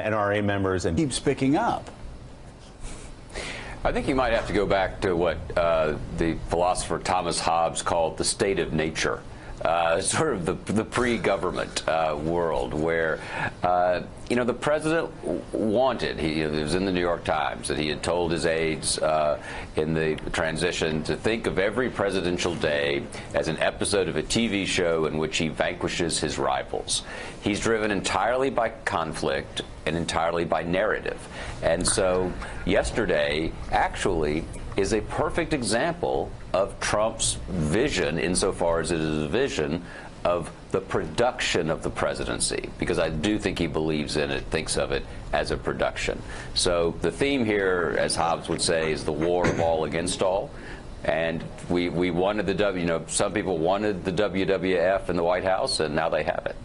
NRA members and keeps picking up. I think you might have to go back to what the philosopher Thomas Hobbes called the state of nature. Sort of the pre-government world where, the president wanted, it was in the New York Times, that he had told his aides in the transition to think of every presidential day as an episode of a TV show in which he vanquishes his rivals. He's driven entirely by conflict and entirely by narrative. And so yesterday actually is a perfect example of Trump's vision, insofar as it is a vision of the production of the presidency, because I do think he believes in it, thinks of it as a production. So the theme here, as Hobbes would say, is the war of all against all. And we wanted some people wanted the WWF in the White House, and now they have it.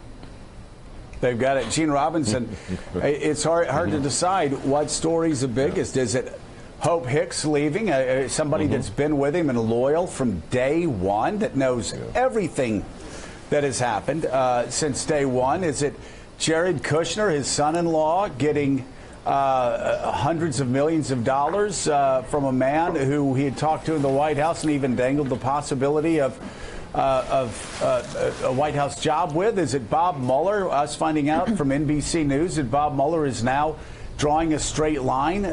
They've got it. Gene Robinson, it's hard to decide what story's the biggest. Is it Hope Hicks leaving, somebody that's been with him and loyal from day one, that knows everything that has happened since day one? Is it Jared Kushner, his son-in-law, getting hundreds of millions of dollars from a man who he had talked to in the White House and even dangled the possibility of a White House job with? Is it Bob Mueller? Us finding out from NBC News that Bob Mueller is now drawing a straight line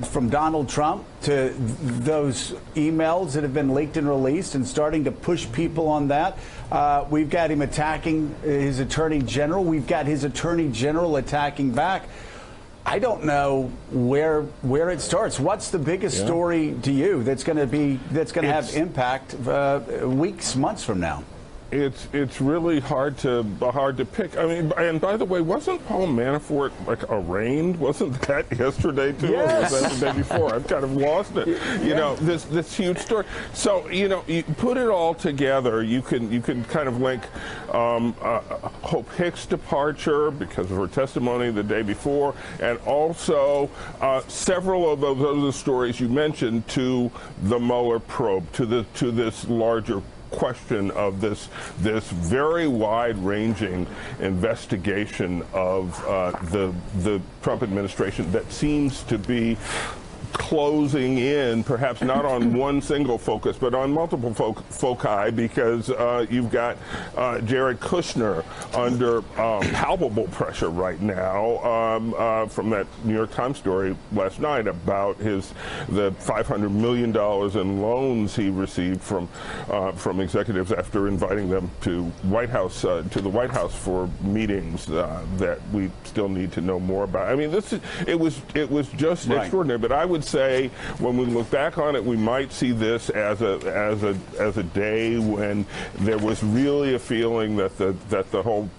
from Donald Trump to those emails that have been leaked and released, and starting to push people on that. We've got him attacking his attorney general. We've got his attorney general attacking back. I don't know where it starts. What's the biggest story to you that's going to have impact weeks, months from now? It's really hard to pick. I mean, and by the way, wasn't Paul Manafort arraigned? Wasn't that yesterday too? Yes. Or was that the day before? I've kind of lost it. This huge story. So you put it all together. You can kind of link Hope Hicks' departure because of her testimony the day before, and also several of those other stories you mentioned to the Mueller probe, to this larger question of this very wide-ranging investigation of the Trump administration that seems to be closing in, perhaps not on one single focus, but on multiple foci, because you've got Jared Kushner under palpable pressure right now from that New York Times story last night about the $500 million in loans he received from executives after inviting them to the White House for meetings that we still need to know more about. I mean, it was just extraordinary. But I would say, when we look back on it, we might see this as a day when there was really a feeling that the whole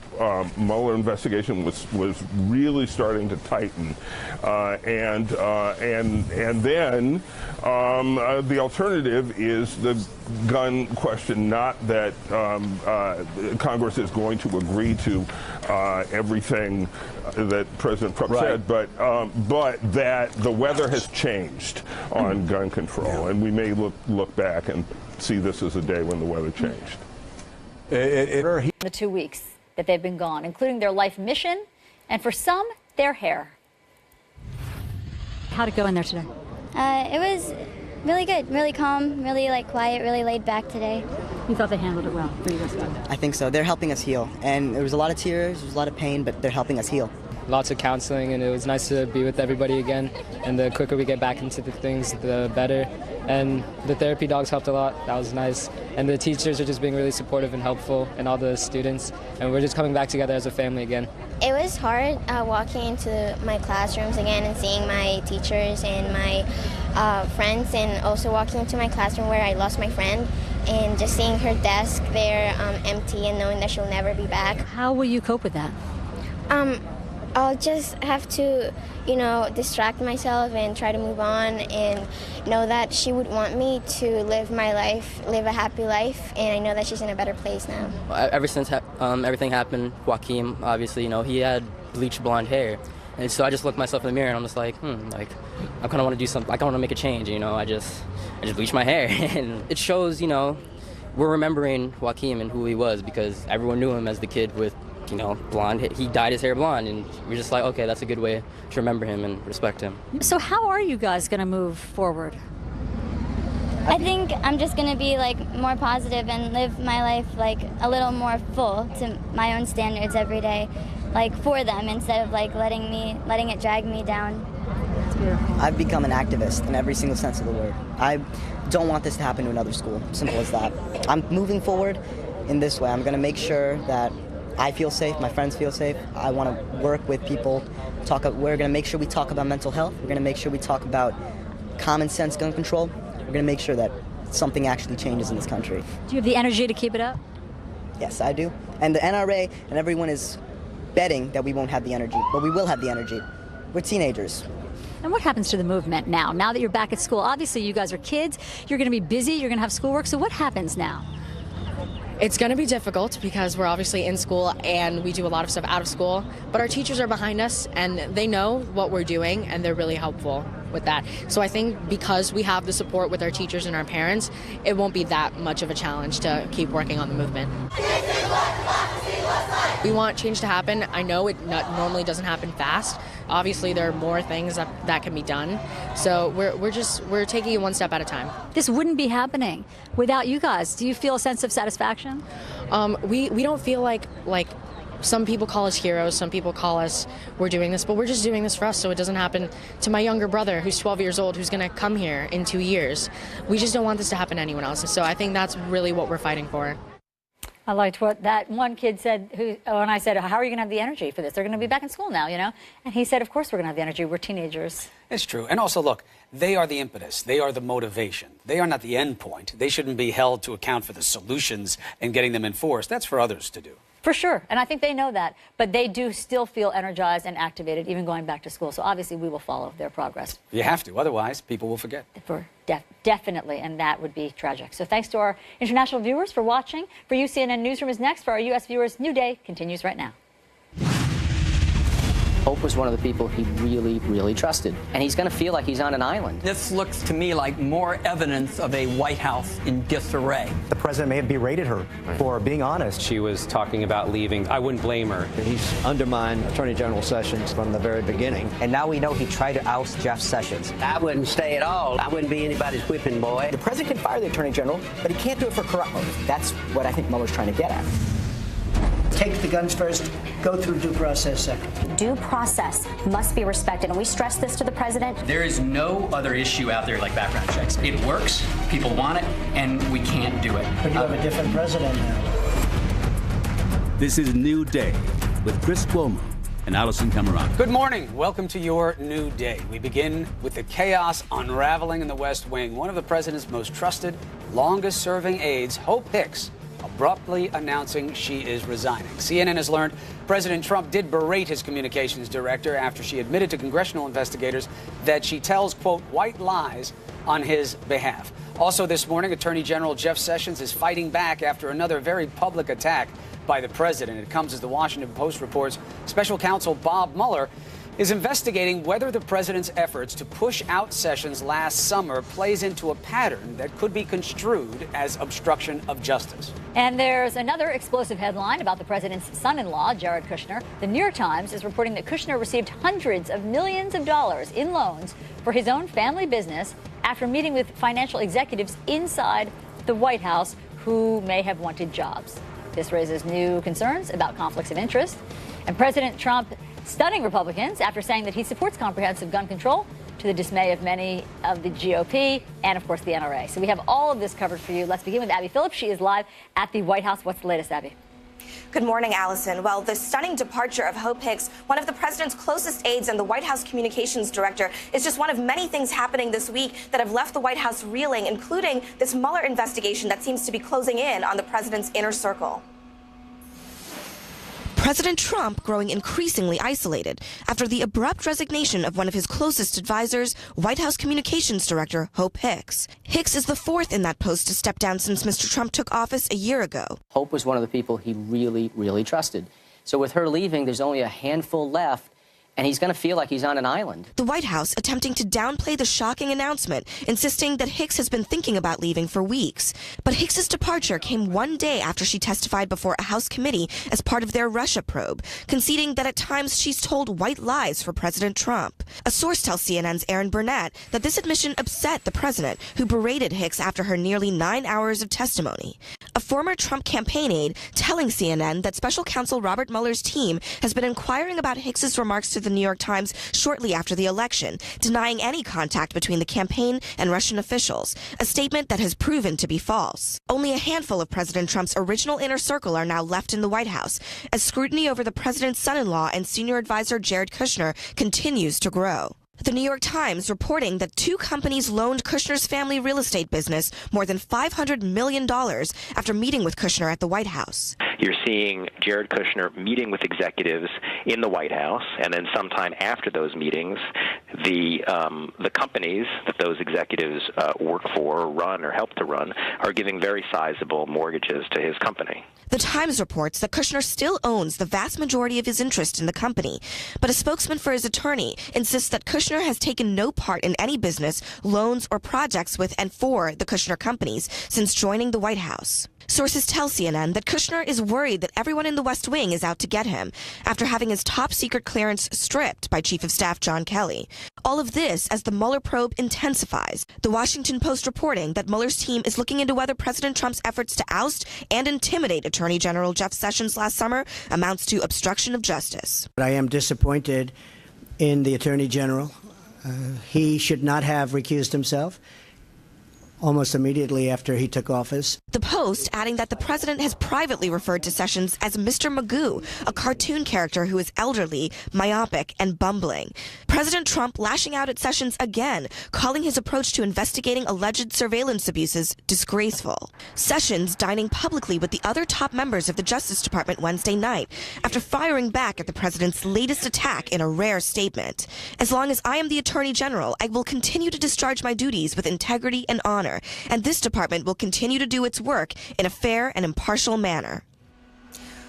Mueller investigation was really starting to tighten, and then the alternative is the gun question. Not that Congress is going to agree to everything that President Trump said, but that the weather has changed on gun control, and we may look back and see this as a day when the weather changed. The 2 weeks that they've been gone, including their life mission, and for some, their hair. How'd it go in there today? It was really good, really calm, really quiet, really laid back today. You thought they handled it well? What do you guys think? I think so. They're helping us heal, and there was a lot of tears, there was a lot of pain, but they're helping us heal. Lots of counseling, and it was nice to be with everybody again. And the quicker we get back into the things, the better. And the therapy dogs helped a lot. That was nice. And the teachers are just being really supportive and helpful, and all the students. And we're just coming back together as a family again. It was hard walking into my classrooms again and seeing my teachers and my friends, and also walking into my classroom where I lost my friend, and just seeing her desk there empty and knowing that she'll never be back. How will you cope with that? I'll just have to, distract myself and try to move on, and know that she would want me to live my life, live a happy life, and I know that she's in a better place now. Ever since everything happened, Joaquin, obviously, he had bleached blonde hair. And so I just looked myself in the mirror, and I'm just like, I kind of want to do something. I kind of want to make a change, I just bleached my hair. And it shows, we're remembering Joaquin and who he was, because everyone knew him as the kid with you know, blonde. He dyed his hair blonde, and we're just like, okay, that's a good way to remember him and respect him. So how are you guys going to move forward? I think I'm just going to be like more positive and live my life like a little more full to my own standards every day, like for them instead of like letting it drag me down. I've become an activist in every single sense of the word. I don't want this to happen to another school. Simple as that. I'm moving forward in this way. I'm going to make sure that I feel safe, my friends feel safe. I want to work with people. We're going to make sure we talk about mental health. We're going to make sure we talk about common sense gun control. We're going to make sure that something actually changes in this country. Do you have the energy to keep it up? Yes, I do. And the NRA and everyone is betting that we won't have the energy, but we will have the energy. We're teenagers. And what happens to the movement now that you're back at school? Obviously, you guys are kids. You're going to be busy. You're going to have schoolwork. So what happens now? It's going to be difficult because we're obviously in school and we do a lot of stuff out of school, but our teachers are behind us and they know what we're doing and they're really helpful with that. So I think because we have the support with our teachers and our parents, it won't be that much of a challenge to keep working on the movement. We want change to happen. I know it normally doesn't happen fast. Obviously, there are more things that can be done. So we're taking it one step at a time. This wouldn't be happening without you guys. Do you feel a sense of satisfaction? We don't feel like some people call us heroes, some people call us we're doing this, but we're just doing this for us so it doesn't happen to my younger brother who's 12 years old who's going to come here in 2 years. We just don't want this to happen to anyone else. So I think that's really what we're fighting for. I liked what that one kid said, when I said, how are you going to have the energy for this? They're going to be back in school now, you know? And he said, of course we're going to have the energy. We're teenagers. It's true. And also, look, they are the impetus. They are the motivation. They are not the end point. They shouldn't be held to account for the solutions and getting them enforced. That's for others to do. For sure. And I think they know that. But they do still feel energized and activated, even going back to school. So obviously we will follow their progress. You have to. Otherwise, people will forget. Definitely. And that would be tragic. So thanks to our international viewers for watching. For you, CNN Newsroom is next. For our U.S. viewers, New Day continues right now. Hope was one of the people he really, really trusted. And he's going to feel like he's on an island. This looks to me like more evidence of a White House in disarray. The president may have berated her for being honest. She was talking about leaving. I wouldn't blame her. He's undermined Attorney General Sessions from the very beginning. And now we know he tried to oust Jeff Sessions. I wouldn't stay at all. I wouldn't be anybody's whipping boy. The president can fire the Attorney General, but he can't do it for corrupt motives. That's what I think Mueller's trying to get at. Take the guns first, go through due process second. Due process must be respected, and we stress this to the president. There is no other issue out there like background checks. It works, people want it, and we can't do it. But you have a different president now. This is New Day with Chris Cuomo and Allison Camerata. Good morning. Welcome to your New Day. We begin with the chaos unraveling in the West Wing. One of the president's most trusted, longest-serving aides, Hope Hicks, abruptly announcing she is resigning. CNN has learned President Trump did berate his communications director after she admitted to congressional investigators that she tells, quote, white lies on his behalf. Also this morning, Attorney General Jeff Sessions is fighting back after another very public attack by the president. It comes as the Washington Post reports special counsel Bob Mueller is investigating whether the president's efforts to push out Sessions last summer plays into a pattern that could be construed as obstruction of justice. And there's another explosive headline about the president's son-in-law, Jared Kushner. The New York Times is reporting that Kushner received hundreds of millions of dollars in loans for his own family business after meeting with financial executives inside the White House who may have wanted jobs. This raises new concerns about conflicts of interest. And President Trump stunning Republicans after saying that he supports comprehensive gun control, to the dismay of many of the GOP and, of course, the NRA. So we have all of this covered for you. Let's begin with Abby Phillips. She is live at the White House. What's the latest, Abby? Good morning, Allison. Well, the stunning departure of Hope Hicks, one of the president's closest aides and the White House communications director, is just one of many things happening this week that have left the White House reeling, including this Mueller investigation that seems to be closing in on the president's inner circle. President Trump growing increasingly isolated after the abrupt resignation of one of his closest advisors, White House Communications Director Hope Hicks. Hicks is the fourth in that post to step down since Mr. Trump took office a year ago. Hope was one of the people he really, really trusted. So with her leaving, there's only a handful left, and he's going to feel like he's on an island. The White House attempting to downplay the shocking announcement, insisting that Hicks has been thinking about leaving for weeks. But Hicks's departure came one day after she testified before a House committee as part of their Russia probe, conceding that at times she's told white lies for President Trump. A source tells CNN's Aaron Burnett that this admission upset the president, who berated Hicks after her nearly 9 hours of testimony. A former Trump campaign aide telling CNN that special counsel Robert Mueller's team has been inquiring about Hicks's remarks to the New York Times shortly after the election, denying any contact between the campaign and Russian officials, a statement that has proven to be false. Only a handful of President Trump's original inner circle are now left in the White House, as scrutiny over the president's son-in-law and senior advisor Jared Kushner continues to grow. The New York Times reporting that 2 companies loaned Kushner's family real estate business more than $500 million after meeting with Kushner at the White House. You're seeing Jared Kushner meeting with executives in the White House, and then sometime after those meetings, the companies that those executives work for, run, or help to run, are giving very sizable mortgages to his company. The Times reports that Kushner still owns the vast majority of his interest in the company, but a spokesman for his attorney insists that Kushner has taken no part in any business, loans, or projects with and for the Kushner companies since joining the White House. Sources tell CNN that Kushner is worried that everyone in the West Wing is out to get him after having his top-secret clearance stripped by Chief of Staff John Kelly. All of this as the Mueller probe intensifies. The Washington Post reporting that Mueller's team is looking into whether President Trump's efforts to oust and intimidate Attorney General Jeff Sessions last summer amounts to obstruction of justice. I am disappointed in the Attorney General. He should not have recused himself almost immediately after he took office. The Post adding that the president has privately referred to Sessions as Mr. Magoo, a cartoon character who is elderly, myopic, and bumbling. President Trump lashing out at Sessions again, calling his approach to investigating alleged surveillance abuses disgraceful. Sessions dining publicly with the other top members of the Justice Department Wednesday night after firing back at the president's latest attack in a rare statement. As long as I am the Attorney General, I will continue to discharge my duties with integrity and honor, and this department will continue to do its work in a fair and impartial manner.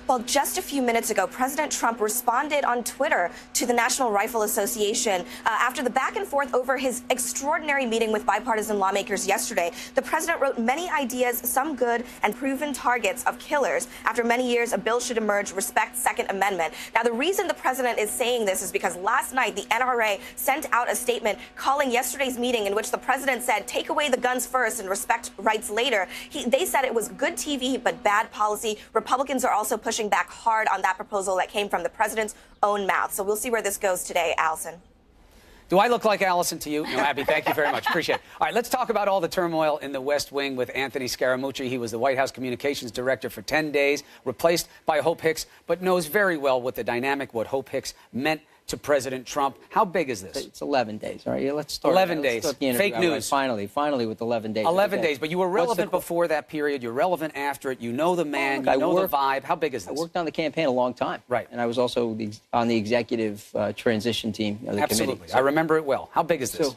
Well, just a few minutes ago, President Trump responded on Twitter to the National Rifle Association after the back and forth over his extraordinary meeting with bipartisan lawmakers yesterday. The president wrote many ideas, some good and proven targets of killers. After many years, a bill should emerge, respect Second Amendment. Now, the reason the president is saying this is because last night the NRA sent out a statement calling yesterday's meeting in which the president said, take away the guns first and respect rights later. They said it was good TV but bad policy. Republicans are also pushing back hard on that proposal that came from the president's own mouth. So we'll see where this goes today, Allison. Do I look like Allison to you? No, Abby, thank you very much. Appreciate it. All right, let's talk about all the turmoil in the West Wing with Anthony Scaramucci. He was the White House communications director for 10 days, replaced by Hope Hicks, but knows very well what the dynamic, what Hope Hicks meant to President Trump. How big is this? It's 11 days. All right, yeah, let's start. 11 days. Start Fake news. Right, finally, with 11 days. 11 days, but you were relevant before that period. You're relevant after it. You know the man. You know the vibe. How big is this? I worked on the campaign a long time. Right. And I was also on the executive transition team of the Absolutely. committee. So, I remember it well. How big is this?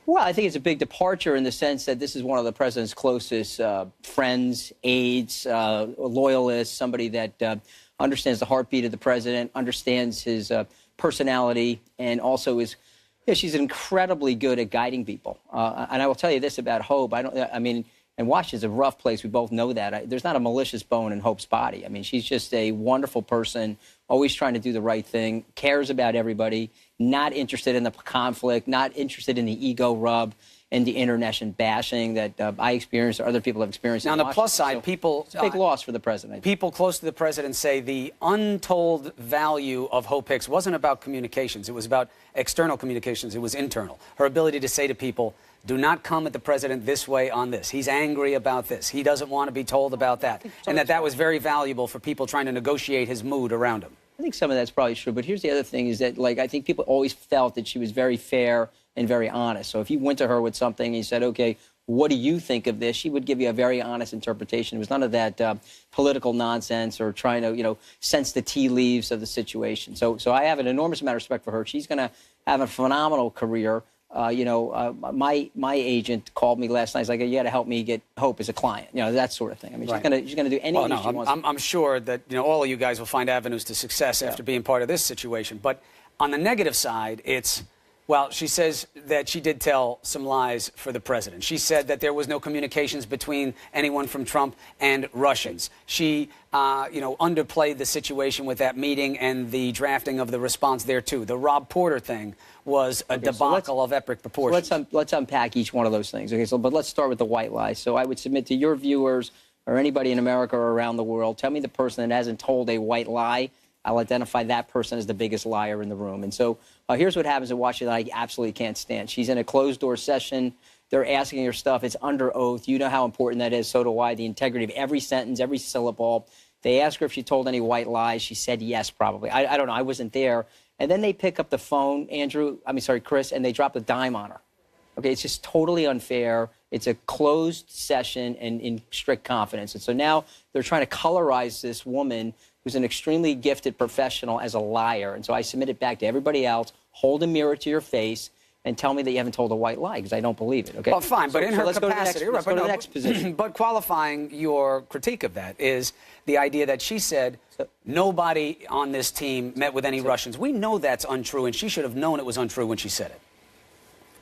Well, I think it's a big departure in the sense that this is one of the president's closest friends, aides, loyalists, somebody that understands the heartbeat of the president, understands his personality, and also is, she's incredibly good at guiding people. And I will tell you this about Hope. And Washington's a rough place. We both know that. There's not a malicious bone in Hope's body. I mean, she's just a wonderful person, always trying to do the right thing, cares about everybody, not interested in the conflict, not interested in the ego rub and the internet bashing that I experienced or other people have experienced. Now, on the plus side, people... It's a big loss for the president. People close to the president say the untold value of Hope Hicks wasn't about communications. It was about external communications. It was internal. Her ability to say to people, do not come at the president this way on this. He's angry about this. He doesn't want to be told about that. And that was very valuable for people trying to negotiate his mood around him. I think some of that's probably true. But here's the other thing is that, I think people always felt that she was very fair and very honest. So if you went to her with something and you said, okay, what do you think of this? She would give you a very honest interpretation. It was none of that political nonsense or trying to, sense the tea leaves of the situation. So I have an enormous amount of respect for her. She's going to have a phenomenal career. my agent called me last night. He's like, you got to help me get Hope as a client. That sort of thing. I mean, she's gonna do anything she wants. I'm sure that all of you guys will find avenues to success after being part of this situation. But on the negative side, well, she says that she did tell some lies for the president. She said that there was no communications between anyone from Trump and Russians. She, underplayed the situation with that meeting and the drafting of the response there, too. The Rob Porter thing was a debacle of epic proportions. So let's unpack each one of those things. Okay, but let's start with the white lie. So I would submit to your viewers or anybody in America or around the world, tell me the person that hasn't told a white lie. I'll identify that person as the biggest liar in the room. And so here's what happens in Washington that I absolutely can't stand. She's in a closed-door session. They're asking her stuff. It's under oath. You know how important that is. So do I. The integrity of every sentence, every syllable. They ask her if she told any white lies. She said yes, probably. I don't know. I wasn't there. And then they pick up the phone, Chris, and they drop a dime on her. Okay, it's just totally unfair. It's a closed session and in strict confidence. And so now they're trying to colorize this woman who's an extremely gifted professional as a liar. And so I submit it back to everybody else. Hold a mirror to your face and tell me that you haven't told a white lie, because I don't believe it, okay? Well, fine, but in her capacity, let's go to the next position. But qualifying your critique of that is the idea that she said nobody on this team met with any Russians. We know that's untrue, and she should have known it was untrue when she said it.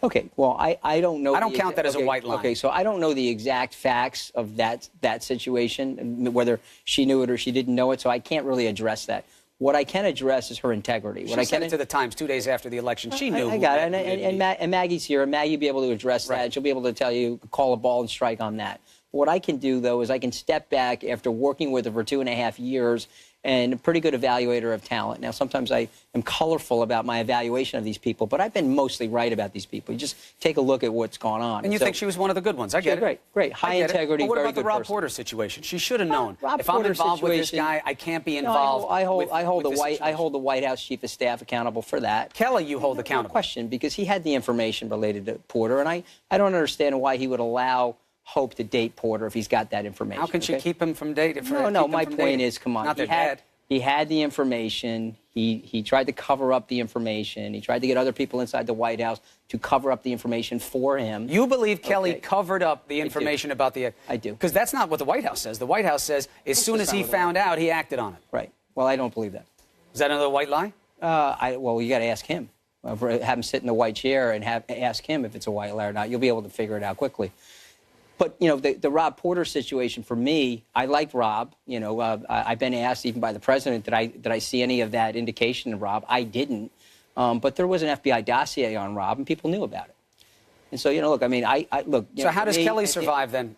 Okay, well, I don't know. I don't count that as a white lie. Okay, so I don't know the exact facts of that situation, whether she knew it or she didn't know it, so I can't really address that. What I can address is her integrity. She sent it to the Times 2 days after the election. She knew. I got it, and Maggie's here, and Maggie will be able to address that. She'll be able to tell you, call a ball and strike on that. What I can do, though, is I can step back after working with her for 2.5 years and a pretty good evaluator of talent. Now, sometimes I am colorful about my evaluation of these people, but I've been mostly right about these people. You just take a look at what's gone on. And you think she was one of the good ones. I get it. Great. High integrity, But what very about the good Rob person. Porter situation? She should have known. Rob if I'm Porter involved with this situation- guy, I can't be involved. I hold the White House chief of staff accountable for that. Kelly, you hold accountable. No question, because he had the information related to Porter, and I don't understand why he would allow Hope to date Porter if he's got that information. How can she keep him from dating? No, my point is, come on. Not their dad. He had the information. He tried to cover up the information. He tried to get other people inside the White House to cover up the information for him. You believe Kelly covered up the information about the... I do. Because that's not what the White House says. The White House says as soon as he found out, he acted on it. Right. Well, I don't believe that. Is that another white lie? Well, you got to ask him. Have him sit in the white chair and ask him if it's a white lie or not. You'll be able to figure it out quickly. But, the Rob Porter situation, for me, I liked Rob. I've been asked even by the president, did I see any of that indication in Rob? I didn't. But there was an FBI dossier on Rob, and people knew about it. And so, look, I mean, look. So how does Kelly survive then?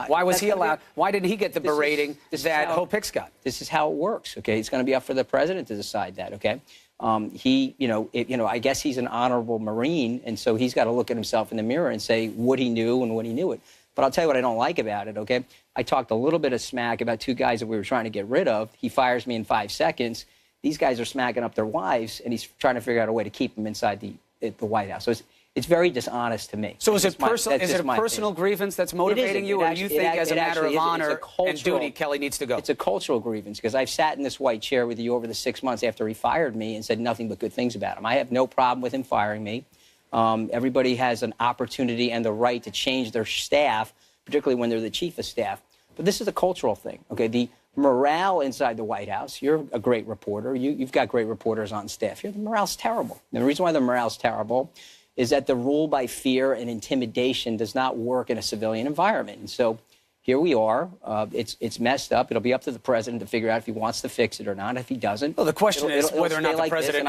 Why was he allowed? Why didn't he get the berating that Hope Hicks got? This is how it works, okay? It's going to be up for the president to decide that, okay? I guess he's an honorable Marine, and so he's got to look at himself in the mirror and say what he knew and when he knew it. But I'll tell you what I don't like about it, okay? I talked a little bit of smack about 2 guys that we were trying to get rid of. He fires me in 5 seconds. These guys are smacking up their wives, and he's trying to figure out a way to keep them inside the White House. So it's very dishonest to me. So is it a personal grievance that's motivating you, or do you think as a matter of honor and duty, Kelly needs to go? It's a cultural grievance, because I've sat in this white chair with you over the 6 months after he fired me and said nothing but good things about him. I have no problem with him firing me. Everybody has an opportunity and the right to change their staff, particularly when they're the chief of staff. But this is a cultural thing, okay? The morale inside the White House, you're a great reporter. You've got great reporters on staff here. The morale's terrible. And the reason why the morale's terrible is that the rule by fear and intimidation does not work in a civilian environment. And so here we are. It's messed up. It'll be up to the president to figure out if he wants to fix it or not. If he doesn't, well, the question is whether or not the president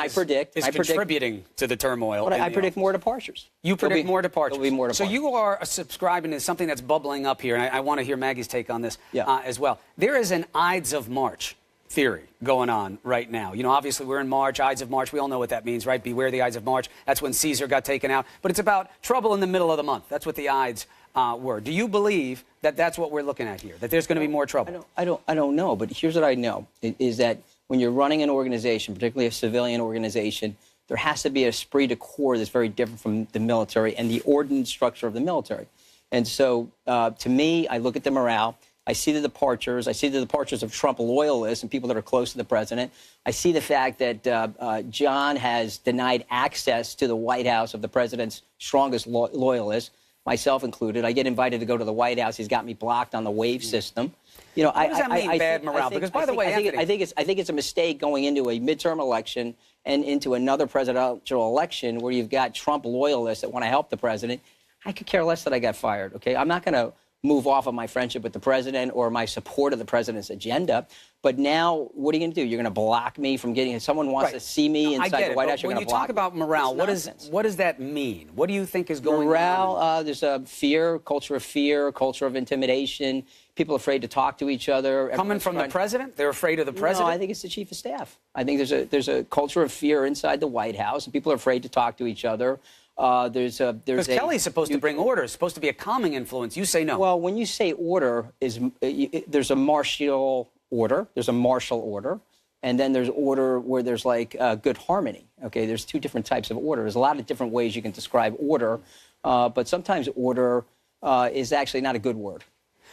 is contributing to the turmoil. I predict more departures. You predict more departures. There'll be more departures. So you are subscribing to something that's bubbling up here, and I want to hear Maggie's take on this as well. There is an Ides of March theory going on right now. Obviously we're in March, Ides of March. We all know what that means, right? Beware the Ides of March. That's when Caesar got taken out. But it's about trouble in the middle of the month. That's what the Ides were. Do you believe that that's what we're looking at here, that there's going to be more trouble? I don't know, but here's what I know, is that when you're running an organization, particularly a civilian organization, there has to be an esprit de corps that's very different from the military and the ordinance structure of the military. And so, to me, I look at the morale. I see the departures. I see the departures of Trump loyalists and people that are close to the president. I see the fact that John has denied access to the White House of the president's strongest loyalists, myself included. I get invited to go to the White House. He's got me blocked on the wave system. You know, what does that mean, bad morale? Because, by the way, I think it's a mistake going into a midterm election and into another presidential election where you've got Trump loyalists that want to help the president. I could care less that I got fired, okay? I'm not going to move off of my friendship with the president or my support of the president's agenda. But now, what are you going to do? You're going to block me from getting, if someone wants to see me inside the White House, you're going to block me. When you talk about morale, what does that mean? What do you think is going on? Morale, there's a fear, culture of intimidation, people afraid to talk to each other. Coming from the president? They're afraid of the president? No, I think it's the chief of staff. I think there's a culture of fear inside the White House, and people are afraid to talk to each other. Because Kelly's supposed to bring order. It's supposed to be a calming influence. You say no. Well, when you say order, there's a martial order. There's a martial order. And then there's order where there's like good harmony. Okay, there's two different types of order. There's a lot of different ways you can describe order. But sometimes order is actually not a good word.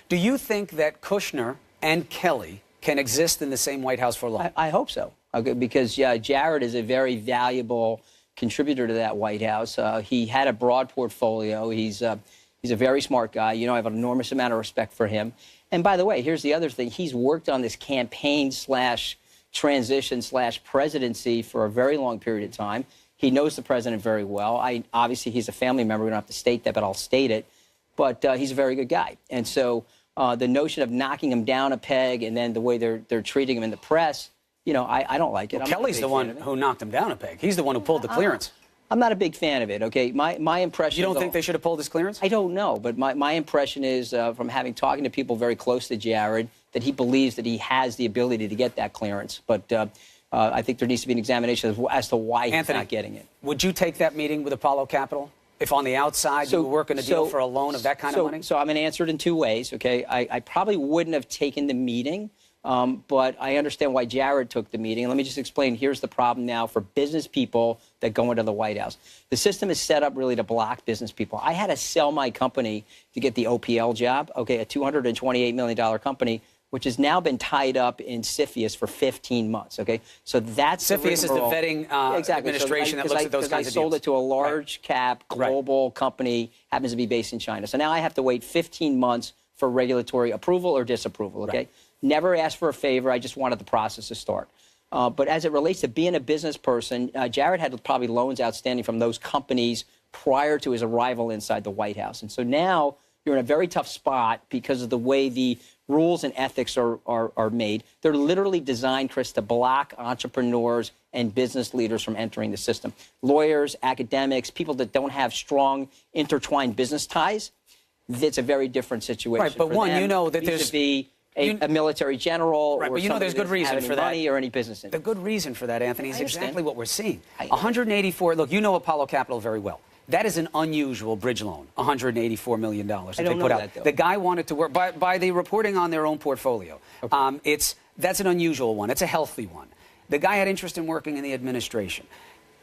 Do you think that Kushner and Kelly can exist in the same White House for long? I hope so. Okay, because Jared is a very valuable contributor to that White House. He had a broad portfolio. He's a very smart guy. You know, I have an enormous amount of respect for him. And by the way, here's the other thing. He's worked on this campaign / transition / presidency for a very long period of time. He knows the president very well. Obviously, he's a family member. We don't have to state that, but I'll state it. But he's a very good guy. And so the notion of knocking him down a peg and then the way they're treating him in the press, you know, I don't like it. Well, Kelly's the one who knocked him down a peg. He's the one who pulled the clearance. I'm not a big fan of it, okay? My impression... You don't think they should have pulled his clearance? I don't know, but my impression is, from talking to people very close to Jared, that he believes that he has the ability to get that clearance. But I think there needs to be an examination as to why he's not getting it. Would you take that meeting with Apollo Capital? If on the outside you were working a deal for a loan of that kind of money? So I'm going to answer it in two ways, okay? I probably wouldn't have taken the meeting. But I understand why Jared took the meeting. And let me just explain. Here's the problem now for business people that go into the White House. The system is set up really to block business people. I had to sell my company to get the OPL job, okay, a $228 million company, which has now been tied up in CFIUS for 15 months, okay? So that's CFIUS is the vetting administration that looks at those kinds of deals. I sold it to a large cap global company, happens to be based in China. So now I have to wait 15 months for regulatory approval or disapproval, okay? Never asked for a favor. I just wanted the process to start. But as it relates to being a business person, Jared had probably loans outstanding from those companies prior to his arrival inside the White House. And so now you're in a very tough spot because of the way the rules and ethics are made. They're literally designed, Chris, to block entrepreneurs and business leaders from entering the system. Lawyers, academics, people that don't have strong intertwined business ties, it's a very different situation. Right, but you know that there's... A military general, right, or but you know there's good reason for that. Money or any business. The good reason for that, Anthony, is exactly what we're seeing. 184. Look, you know Apollo Capital very well. That is an unusual bridge loan, $184 million that they put out. The guy wanted to work by the reporting on their own portfolio. Okay. That's an unusual one. It's a healthy one. The guy had interest in working in the administration.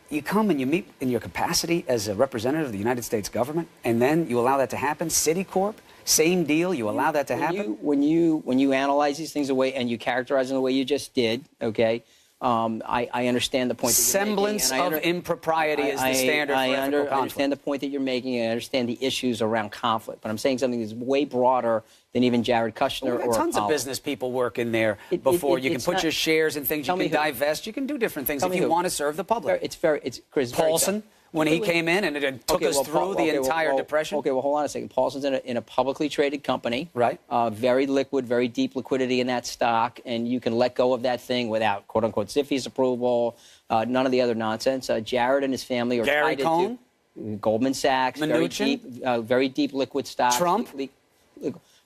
You come and you meet in your capacity as a representative of the United States government, and then you allow that to happen. Citicorp. Same deal. You allow that to happen. When you analyze these things away and you characterize them the way you just did, okay, I understand the point that you're making. Semblance of impropriety is the standard for ethical conflict. I understand the point that you're making, and I understand the issues around conflict. But I'm saying something that's way broader than even Jared Kushner or tons of business people work in there before. You can put your shares in things. You can divest. You can do different things if you want to serve the public. It's Chris Paulson. When he came in and it took us through the entire depression? Okay, well, hold on a second. Paulson's in a publicly traded company. Right. Very liquid, very deep liquidity in that stock, and you can let go of that thing without, quote-unquote, CFIUS approval, none of the other nonsense. Jared and his family are tied into Goldman Sachs, very deep liquid stock. Trump?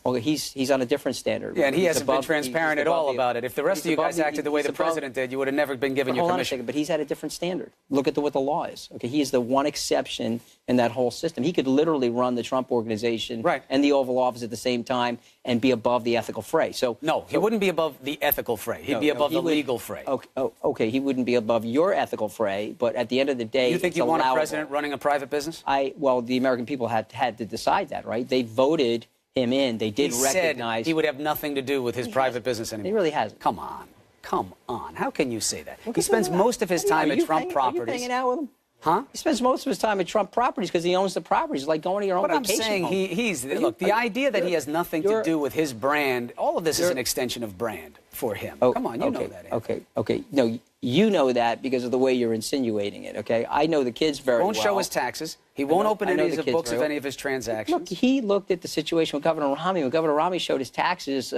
Okay, he's on a different standard. Yeah, and he hasn't been transparent at all about it. If the rest of you guys acted the way the president did, you would have never been given your permission. Hold on a second, but he's at a different standard. Look at what the law is. Okay, he is the one exception in that whole system. He could literally run the Trump organization and the Oval Office at the same time and be above the ethical fray. No, he wouldn't be above the ethical fray. He'd be above the legal fray. Okay, he wouldn't be above your ethical fray, but at the end of the day, you think you want a president running a private business? Well, the American people had to decide that, right? They voted him in, they did he recognize said he would have nothing to do with his private business anymore. He really hasn't. Come on. Come on. How can you say that? He spends most of his time at Trump properties. Are you hanging out with him? Huh? He spends most of his time at Trump properties because he owns the properties. It's like going to your own But I'm vacation saying home. look, the idea that he has nothing to do with his brand, all of this is an extension of brand for him. Come on, you know that. Anthony. Okay. No, you know that because of the way you're insinuating it, okay? I know the kids very well. Won't show his taxes. He won't open any of the books of any of his transactions. Look, he looked at the situation with Governor Romney. When Governor Romney showed his taxes,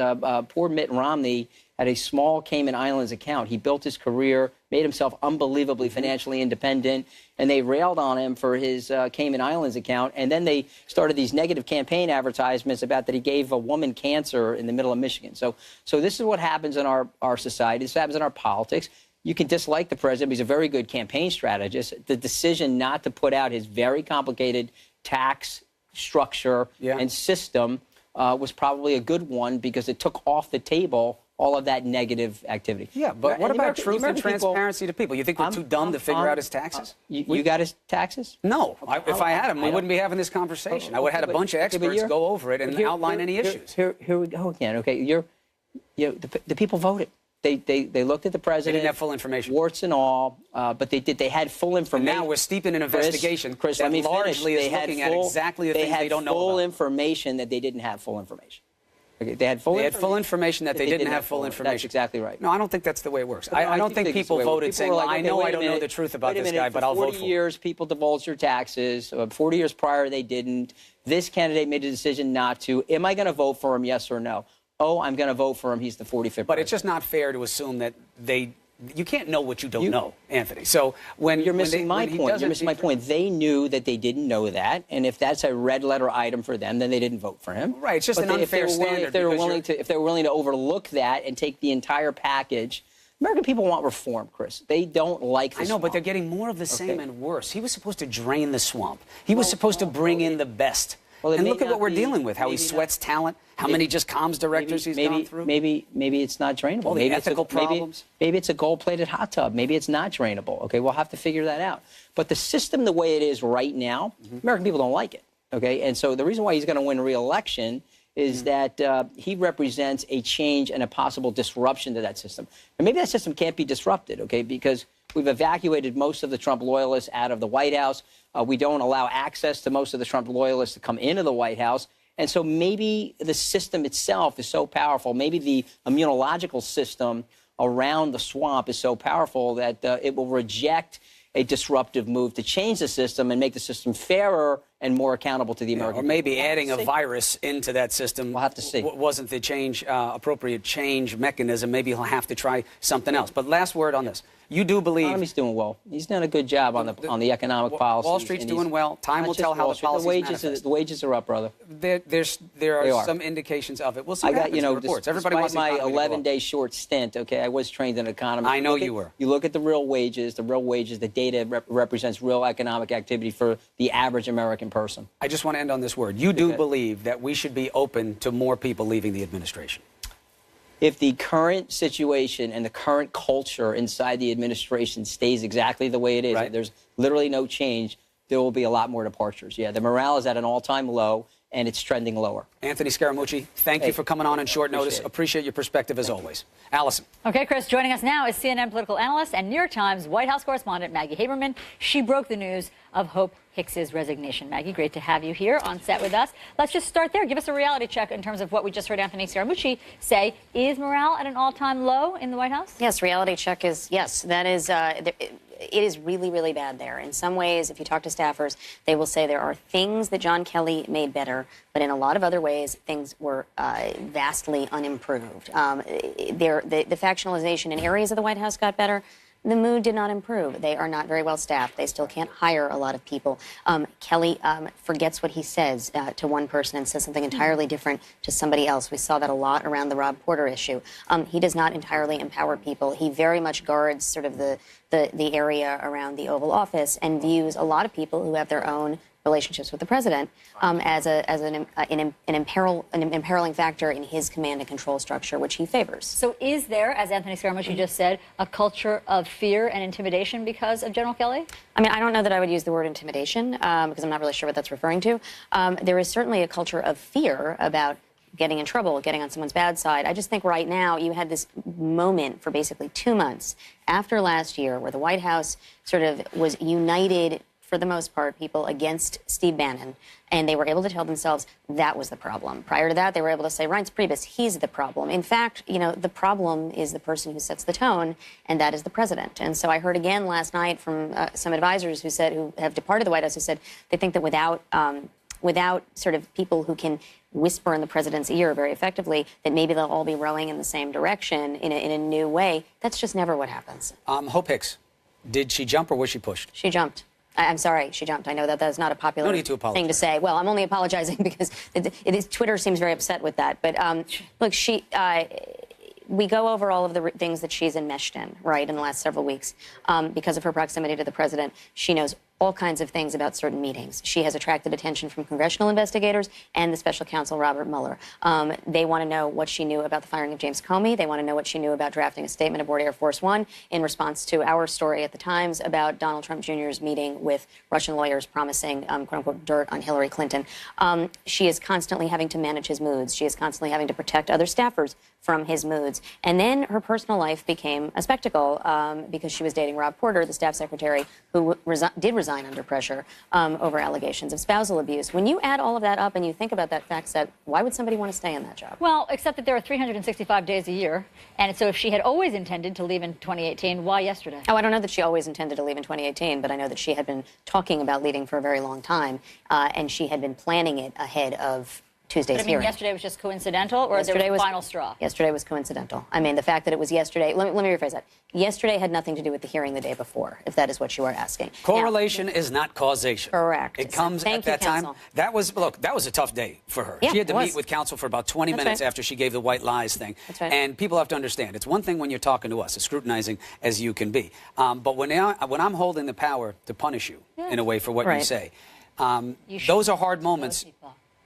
poor Mitt Romney had a small Cayman Islands account. He built his career, made himself unbelievably financially independent, and they railed on him for his Cayman Islands account. And then they started these negative campaign advertisements about that he gave a woman cancer in the middle of Michigan. So this is what happens in our society. This happens in our politics. You can dislike the president, but he's a very good campaign strategist. The decision not to put out his very complicated tax structure and system was probably a good one because it took off the table all of that negative activity. Yeah, but what about truth and transparency to people? You think they're too dumb to figure out his taxes? You got his taxes? No. If I had them, we wouldn't be having this conversation. I would have had a bunch of experts go over it and outline any issues. Here we go again. Okay, the people voted. They looked at the president. They didn't have full information. Warts and all, but they had full information. And now we're steep in an investigation Chris, that let me largely finish. is looking at exactly the things they don't know about. They had full information that they didn't have full information. Okay, they had full information that they didn't have full information. That's exactly right. No, I don't think that's the way it works. I don't think people voted saying, well, I know I don't know the truth about this guy, but I'll vote for him. 40 years, people divulged their taxes. 40 years prior, they didn't. This candidate made a decision not to. Am I going to vote for him, yes or no? Oh, I'm going to vote for him. He's the 45th president. But it's just not fair to assume that you can't know what you don't know, Anthony. So when you're missing my point. You're missing my point. They knew that they didn't know that, and if that's a red letter item for them, then they didn't vote for him. Right. It's just an unfair standard. If they were willing to overlook that and take the entire package. American people want reform, Chris. They don't like the swamp. But they're getting more of the same and worse. He was supposed to drain the swamp. He was supposed to bring in the best. Well, and look at what we're dealing with, how he sweats talent, how many just comms directors he's gone through. Maybe it's not drainable. All the ethical problems. Maybe it's a gold-plated hot tub. Maybe it's not drainable. Okay, we'll have to figure that out. But the system, the way it is right now, American people don't like it. Okay, and so the reason why he's going to win re-election is that he represents a change and a possible disruption to that system. And maybe that system can't be disrupted, okay, because we've evacuated most of the Trump loyalists out of the White House. We don't allow access to most of the Trump loyalists to come into the White House. And so maybe the system itself is so powerful. Maybe the immunological system around the swamp is so powerful that it will reject a disruptive move to change the system and make the system fairer and more accountable to the American people. Or maybe adding a virus into that system we'll have to see. Wasn't the appropriate change mechanism. Maybe he'll have to try something else. But last word on this. You do believe... The economy's doing well. He's done a good job on the economic policy. Wall Street's doing well. Time will tell how the policies manifest. The wages are up, brother. There are some indications of it. We'll see what happens in the reports. Everybody wants my 11-day short stint, okay, I was trained in economy. I know you were. You look at the real wages, the data represents real economic activity for the average American person. I just want to end on this word. You do believe that we should be open to more people leaving the administration? If the current situation and the current culture inside the administration stays exactly the way it is, there's literally no change, there will be a lot more departures. Yeah, the morale is at an all-time low, and it's trending lower. Anthony Scaramucci, thank you for coming on short notice. Appreciate your perspective as always. Allison. Okay, Chris, joining us now is CNN political analyst and New York Times White House correspondent Maggie Haberman. She broke the news of Hope Hicks's resignation. Maggie, great to have you here on set with us. Let's just start there. Give us a reality check in terms of what we just heard Anthony Scaramucci say. Is morale at an all-time low in the White House? Yes, reality check is yes. That is, it is really, really bad there. In some ways, if you talk to staffers, they will say there are things that John Kelly made better, but in a lot of other ways, things were vastly unimproved. The factionalization in areas of the White House got better. The mood did not improve. They are not very well staffed. They still can't hire a lot of people. Kelly forgets what he says to one person and says something entirely different to somebody else. We saw that a lot around the Rob Porter issue. He does not entirely empower people. He very much guards sort of the area around the Oval Office and views a lot of people who have their own relationships with the president as an imperiling factor in his command and control structure, which he favors. So is there, as Anthony Scaramucci just said, a culture of fear and intimidation because of General Kelly? I mean, I don't know that I would use the word intimidation because I'm not really sure what that's referring to. There is certainly a culture of fear about getting in trouble, getting on someone's bad side. I just think right now you had this moment for basically 2 months after last year where the White House sort of was united, for the most part, people against Steve Bannon, and they were able to tell themselves that was the problem. Prior to that, they were able to say, Reince Priebus, he's the problem. In fact, you know, the problem is the person who sets the tone, and that is the president. And so I heard again last night from some advisors who have departed the White House, who said they think that without sort of people who can whisper in the president's ear very effectively, that maybe they'll all be rowing in the same direction in a new way. That's just never what happens. Hope Hicks, did she jump or was she pushed? She jumped. I'm sorry, she jumped. I know that that's not a popular thing to say. Well, I'm only apologizing because Twitter seems very upset with that. But look, we go over all of the things that she's enmeshed in, right, in the last several weeks. Because of her proximity to the president, she knows all kinds of things about certain meetings. She has attracted attention from congressional investigators and the special counsel, Robert Mueller. They want to know what she knew about the firing of James Comey. They want to know what she knew about drafting a statement aboard Air Force One in response to our story at the Times about Donald Trump Jr.'s meeting with Russian lawyers promising, quote-unquote, dirt on Hillary Clinton. She is constantly having to manage his moods. She is constantly having to protect other staffers from his moods. And then her personal life became a spectacle because she was dating Rob Porter, the staff secretary, who did resign under pressure over allegations of spousal abuse. When you add all of that up and you think about that fact set, why would somebody want to stay in that job? Well, except that there are 365 days a year. And so if she had always intended to leave in 2018, why yesterday? Oh, I don't know that she always intended to leave in 2018, but I know that she had been talking about leaving for a very long time, and she had been planning it ahead of Tuesday's hearing. hearing. Yesterday was just coincidental, or there was a final straw? Yesterday was coincidental. I mean, the fact that it was yesterday, let me rephrase that. Yesterday had nothing to do with the hearing the day before, if that is what you are asking. Correlation is not causation. Correct. It comes at that time. That was a tough day for her. Yeah, she had to meet with counsel for about 20 minutes after she gave the white lies thing. That's right. And people have to understand, it's one thing when you're talking to us, as scrutinizing as you can be. But when I'm holding the power to punish you, in a way, for what you say, those are hard moments.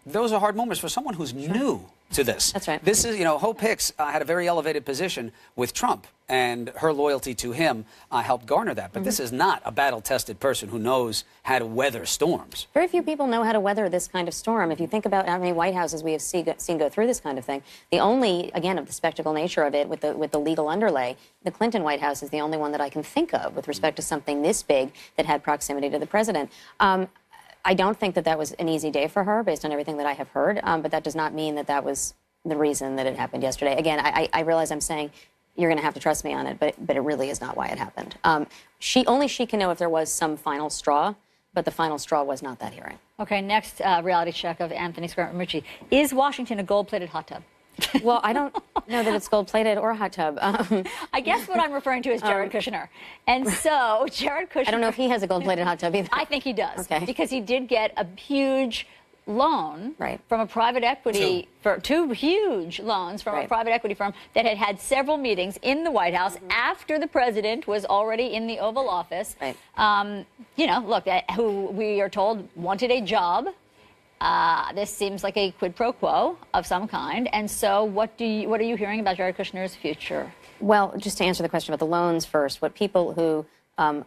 Those are hard moments for someone who's new to this. That's right. This is, Hope Hicks had a very elevated position with Trump, and her loyalty to him helped garner that. But this is not a battle-tested person who knows how to weather storms. Very few people know how to weather this kind of storm. If you think about how many White Houses we have seen go through this kind of thing, the only, again, of the spectacle nature of it with the legal underlay, the Clinton White House is the only one that I can think of with respect to something this big that had proximity to the president. I don't think that was an easy day for her, based on everything that I have heard, but that does not mean that was the reason that it happened yesterday. Again, I realize I'm saying you're going to have to trust me on it, but it really is not why it happened. Only she can know if there was some final straw, but the final straw was not that hearing. Okay, next reality check of Anthony Scaramucci. Is Washington a gold-plated hot tub? Well, I don't know that it's gold-plated or a hot tub. I guess what I'm referring to is Jared Kushner. And so Jared Kushner... I don't know if he has a gold-plated hot tub either. I think he does. Okay. Because he did get a huge loan from a private equity... Two huge loans from a private equity firm that had several meetings in the White House after the president was already in the Oval Office. Look, who we are told wanted a job. This seems like a quid pro quo of some kind. And so what are you hearing about Jared Kushner's future? Well, just to answer the question about the loans first, what people who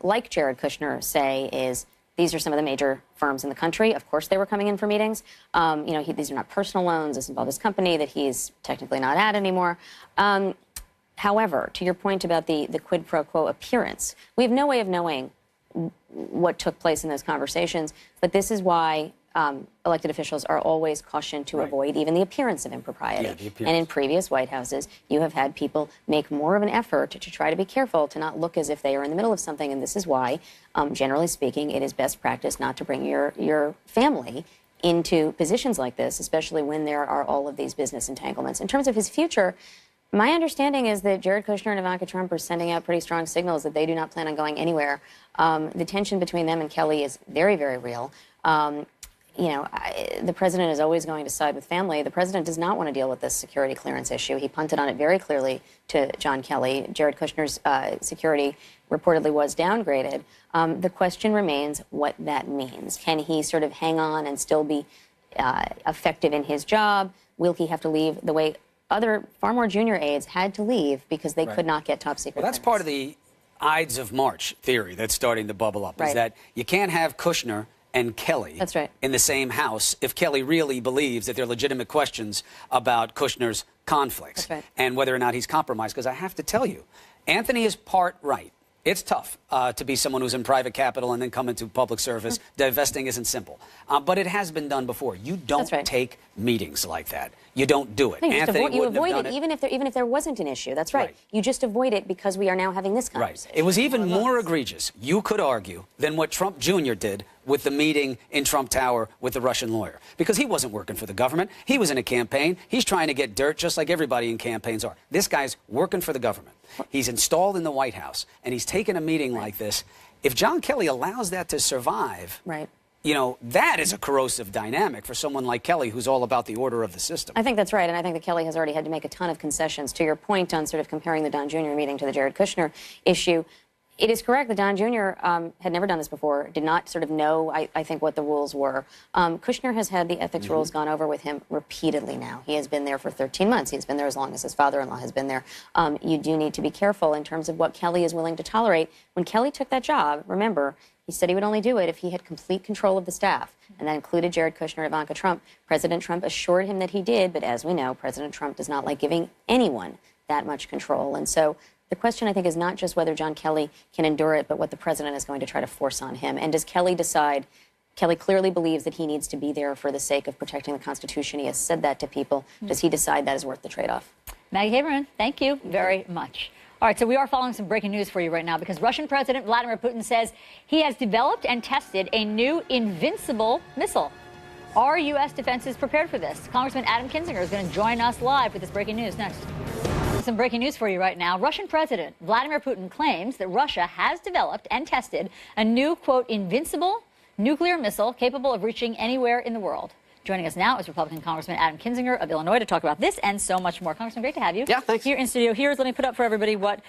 like Jared Kushner say is these are some of the major firms in the country. Of course, they were coming in for meetings. These are not personal loans. This involved his company that he's technically not at anymore. However, to your point about the quid pro quo appearance, we have no way of knowing what took place in those conversations. But this is why elected officials are always cautioned to avoid even the appearance of impropriety. And in previous White Houses, you have had people make more of an effort to try to be careful to not look as if they are in the middle of something. And this is why, generally speaking, it is best practice not to bring your family into positions like this, especially when there are all of these business entanglements. In terms of his future, my understanding is that Jared Kushner and Ivanka Trump are sending out pretty strong signals that they do not plan on going anywhere. The tension between them and Kelly is very, very real. the president is always going to side with family. The president does not want to deal with this security clearance issue. He punted on it very clearly to John Kelly. Jared Kushner's security reportedly was downgraded. The question remains what that means. Can he sort of hang on and still be effective in his job? Will he have to leave the way other far more junior aides had to leave because they could not get top secret Well, that's part of the Ides of March theory that's starting to bubble up, is that you can't have Kushner and Kelly in the same house if Kelly really believes that there are legitimate questions about Kushner's conflicts and whether or not he's compromised. Because I have to tell you, Anthony is part right. It's tough to be someone who's in private capital and then come into public service. Divesting isn't simple. But it has been done before. You don't take meetings like that. You don't do it. No, you avoid it even if there wasn't an issue. That's right. You just avoid it because we are now having this conversation. It was even more egregious, you could argue, than what Trump Jr. did with the meeting in Trump Tower with the Russian lawyer. Because he wasn't working for the government. He was in a campaign. He's trying to get dirt just like everybody in campaigns are. This guy's working for the government. He's installed in the White House, and he's taken a meeting like this. If John Kelly allows that to survive, that is a corrosive dynamic for someone like Kelly, who's all about the order of the system. I think that's right, and I think that Kelly has already had to make a ton of concessions. To your point on sort of comparing the Don Jr. meeting to the Jared Kushner issue, it is correct that Don Jr. Had never done this before, did not sort of know, I think, what the rules were. Kushner has had the ethics rules gone over with him repeatedly now. He has been there for 13 months. He's been there as long as his father-in-law has been there. You do need to be careful in terms of what Kelly is willing to tolerate. When Kelly took that job, remember, he said he would only do it if he had complete control of the staff, and that included Jared Kushner and Ivanka Trump. President Trump assured him that he did, but as we know, President Trump does not like giving anyone that much control. And so the question, I think, is not just whether John Kelly can endure it, but what the president is going to try to force on him. And does Kelly decide? Kelly clearly believes that he needs to be there for the sake of protecting the Constitution. He has said that to people. Does he decide that is worth the trade-off? Maggie Haberman, thank you very much. All right, so we are following some breaking news for you right now because Russian President Vladimir Putin says he has developed and tested a new invincible missile. Are U.S. defenses prepared for this? Congressman Adam Kinzinger is going to join us live with this breaking news next. Some breaking news for you right now. Russian President Vladimir Putin claims that Russia has developed and tested a new, quote, invincible nuclear missile capable of reaching anywhere in the world. Joining us now is Republican Congressman Adam Kinzinger of Illinois to talk about this and so much more. Congressman, great to have you. Yeah, thanks. Here in studio. Let me put up for everybody what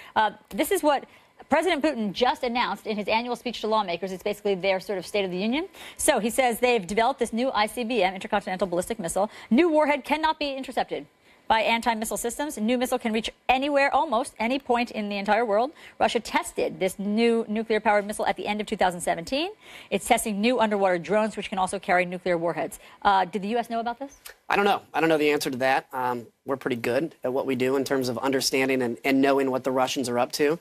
this is what President Putin just announced in his annual speech to lawmakers. It's basically their sort of State of the Union. So he says they've developed this new ICBM, intercontinental ballistic missile. New warhead cannot be intercepted by anti-missile systems. A new missile can reach anywhere, almost any point in the entire world. Russia tested this new nuclear-powered missile at the end of 2017. It's testing new underwater drones, which can also carry nuclear warheads. Did the U.S. know about this? I don't know. I don't know the answer to that. We're pretty good at what we do in terms of understanding and knowing what the Russians are up to.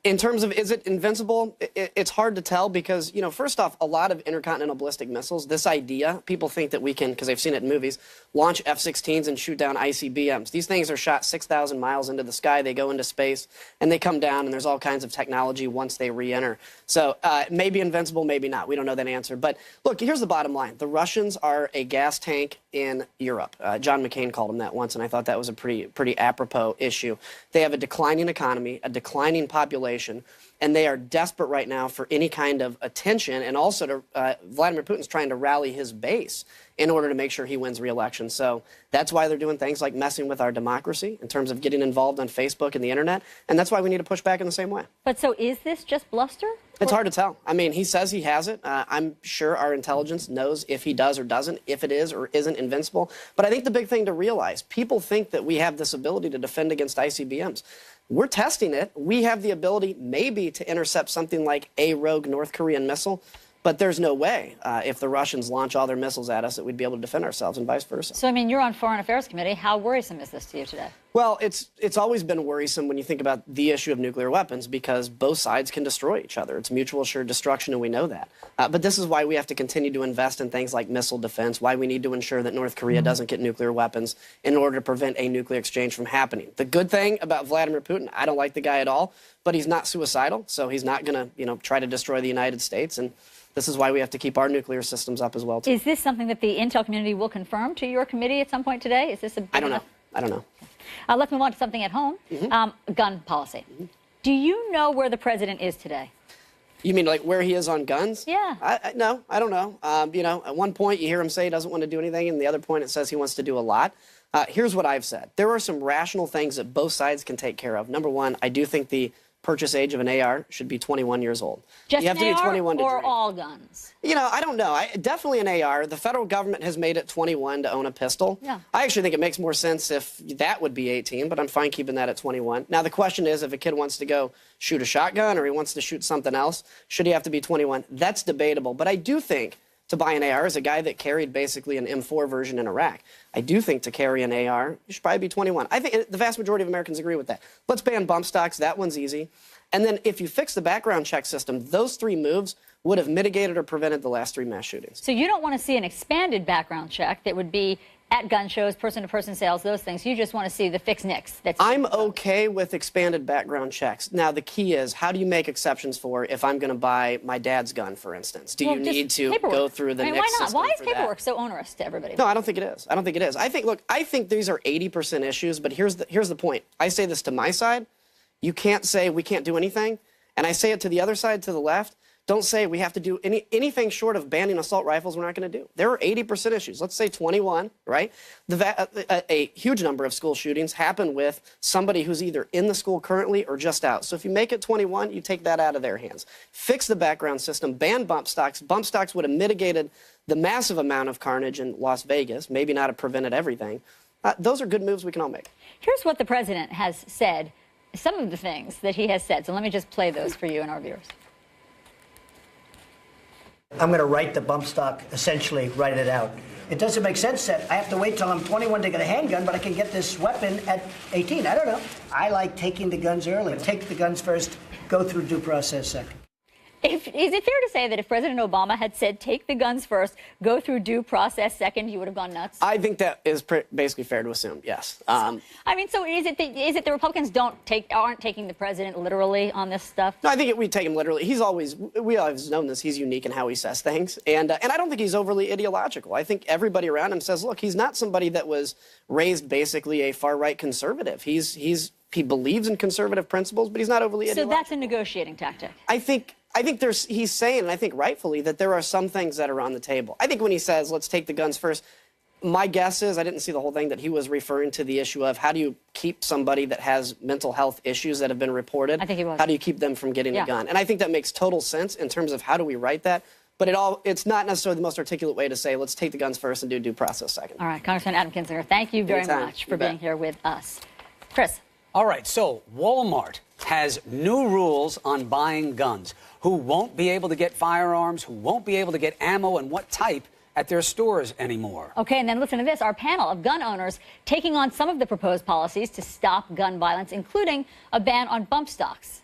In terms of, is it invincible? It's hard to tell because, first off, a lot of intercontinental ballistic missiles, this idea, people think that we can, because they've seen it in movies, launch F-16s and shoot down ICBMs. These things are shot 6,000 miles into the sky. They go into space, and they come down, and there's all kinds of technology once they re-enter. So maybe invincible, maybe not. We don't know that answer. But look, here's the bottom line. The Russians are a gas tank in Europe. John McCain called them that once, and I thought that was a pretty apropos issue. They have a declining economy, a declining population, and they are desperate right now for any kind of attention, and also to Vladimir Putin's trying to rally his base in order to make sure he wins re-election. So that's why they're doing things like messing with our democracy in terms of getting involved on Facebook and the internet, and that's why we need to push back in the same way. But so is this just bluster? It's hard to tell. I mean, he says he has it. I'm sure our intelligence knows if he does or doesn't, if it is or isn't invincible. But I think the big thing to realize, people think that we have this ability to defend against ICBMs. We're testing it. We have the ability maybe to intercept something like a rogue North Korean missile. But there's no way, if the Russians launch all their missiles at us, that we'd be able to defend ourselves and vice versa. So, I mean, you're on Foreign Affairs Committee. How worrisome is this to you today? Well, it's always been worrisome when you think about the issue of nuclear weapons because both sides can destroy each other. It's mutual assured destruction, and we know that. But this is why we have to continue to invest in things like missile defense, why we need to ensure that North Korea doesn't get nuclear weapons in order to prevent a nuclear exchange from happening. The good thing about Vladimir Putin, I don't like the guy at all, but he's not suicidal, so he's not going to, try to destroy the United States. And this is why we have to keep our nuclear systems up as well, too. Is this something that the intel community will confirm to your committee at some point today? Is this a I don't know. I don't know. Let's move on to something at home, gun policy. Do you know where the president is today? You mean like where he is on guns? Yeah. No, I don't know. You know, at one point you hear him say he doesn't want to do anything, and the other point it says he wants to do a lot. Here's what I've said. There are some rational things that both sides can take care of. Number one, I do think the purchase age of an AR should be 21 years old. Just you have an to be AR 21 to or drink. all guns? You know, I don't know. Definitely an AR. The federal government has made it 21 to own a pistol. Yeah. I actually think it makes more sense if that would be 18, but I'm fine keeping that at 21. Now, the question is, if a kid wants to go shoot a shotgun or he wants to shoot something else, should he have to be 21? That's debatable. But I do think to buy an AR, as a guy that carried basically an M4 version in Iraq, I do think to carry an AR, you should probably be 21. I think the vast majority of Americans agree with that. Let's ban bump stocks. That one's easy. And then if you fix the background check system, those three moves would have mitigated or prevented the last three mass shootings. So you don't want to see an expanded background check that would be at gun shows, person-to-person sales, those things. You just want to see the fixed NICS. I'm okay with expanded background checks. Now, the key is, how do you make exceptions for if I'm going to buy my dad's gun, for instance? Do you need to go through the NICS why not? system Why is for paperwork that? so onerous to everybody? No, I don't think it is. I don't think it is. I think these are 80% issues, but here's the point. I say this to my side. You can't say we can't do anything. And I say it to the other side, to the left. Don't say we have to do anything short of banning assault rifles we're not going to do. There are 80% issues. Let's say 21, right? A huge number of school shootings happen with somebody who's either in the school currently or just out. So if you make it 21, you take that out of their hands. Fix the background system, ban bump stocks. Bump stocks would have mitigated the massive amount of carnage in Las Vegas, maybe not have prevented everything. Those are good moves we can all make. Here's what the president has said, some of the things that he has said. So let me just play those for you and our viewers. I'm going to write the bump stock, essentially write it out. It doesn't make sense that I have to wait till I'm 21 to get a handgun, but I can get this weapon at 18. I don't know. I like taking the guns early. Take the guns first, go through due process second. Is it fair to say that if President Obama had said, take the guns first, go through due process second, you would have gone nuts? I think that is basically fair to assume, yes. I mean, so is it the Republicans aren't taking the president literally on this stuff? No, I think we take him literally. We always known this. He's unique in how he says things. And I don't think he's overly ideological. I think everybody around him says, look, he's not somebody that was raised basically a far-right conservative. He believes in conservative principles, but he's not overly ideological. So that's a negotiating tactic. I think he's saying, and I think rightfully, that there are some things that are on the table. I think when he says, let's take the guns first, my guess is, I didn't see the whole thing, that he was referring to the issue of how do you keep somebody that has mental health issues that have been reported? I think he was. How do you keep them from getting a gun? And I think that makes total sense in terms of how do we write that. But it's not necessarily the most articulate way to say, let's take the guns first and do due process second. All right, Congressman Adam Kinzinger, thank you very much for being here with us. Chris. All right, so Walmart has new rules on buying guns. Who won't be able to get firearms, who won't be able to get ammo, and what type at their stores anymore. Okay, and then listen to this. Our panel of gun owners taking on some of the proposed policies to stop gun violence, including a ban on bump stocks.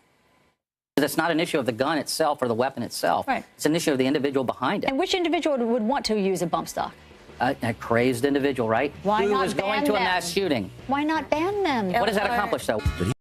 It's not an issue of the gun itself or the weapon itself. Right. It's an issue of the individual behind it. And which individual would want to use a bump stock? A crazy individual, right? Why Who not was going ban to a them? mass shooting. Why not ban them? What does that accomplish, though? But